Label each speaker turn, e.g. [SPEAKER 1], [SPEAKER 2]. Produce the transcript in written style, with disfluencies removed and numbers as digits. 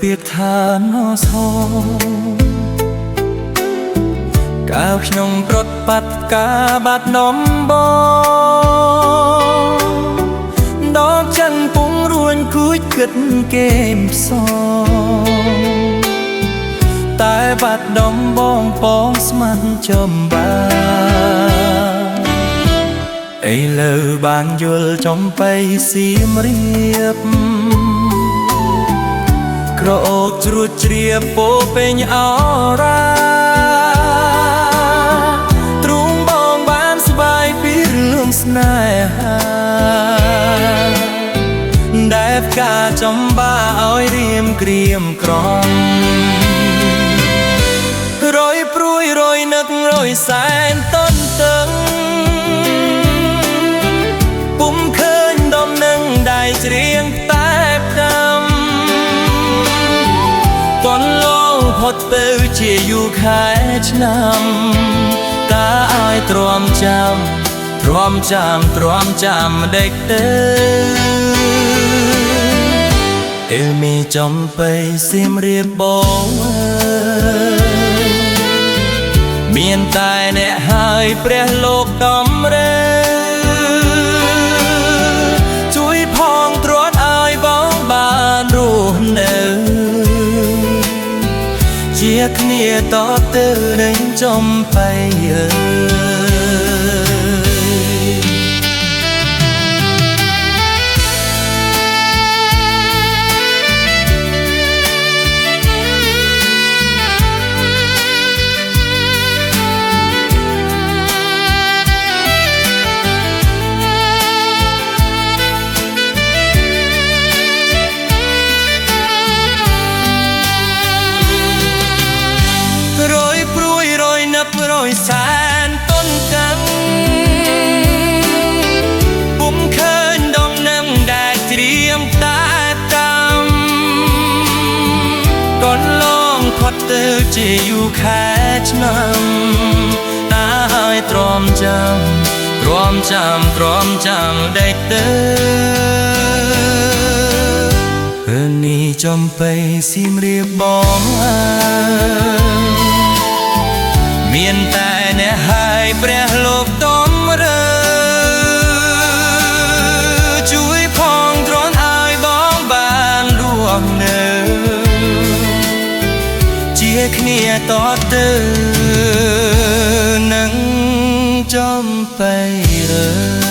[SPEAKER 1] ពាក្យថាណសកាវខ្ញុំប្រត់បាត់ការបាត់នំបងដកចិនពុងរួញគួចគិតគេមសតែបាត់ដំបងប៉ងស្មានចំបាឥឡូវបានយល់ចំបៃសៀមរៀបក្រអូបជ្រួតជ្រាបពោពេញអរ៉ាទ្រូងបងបានស្បាយពីរឿងស្នេហាដែលផ្កាចំបាឲ្យរៀមក្រៀមក្រំរយព្រួយរយនឹករយសែនតន់តឹងពុំឃើញដំណឹងដៃច្រៀងតែផ្ដាំតន់លងផុតទៅជាយូរខែឆ្នាំតាឲ្យទ្រាំចាំទ្រាំចាំដេកទៅមីចំបៃសៀមរៀបបងមានតែអ្នកហើយព្រះលោកដំរើជួយផងត្រួតឲ្យបងបានរស់នៅជាគ្នាតទៅនឹងចំបៃរយសែនតុនកាំងពុំឃើញដំណឹងដែលច្រៀងតែតាមកូនឡងផុតទៅជាយូរខែឆ្នាំតាឲ្យទ្រាំចាំដេកទៅនេះចំបៃសៀមរៀបបងមានតែអ្នកហើយព្រះលោកដំរើជួយផងទ្រាំឲ្យបងបានលួងនៅជាគ្នាតទៅនឹងចំបៃរើ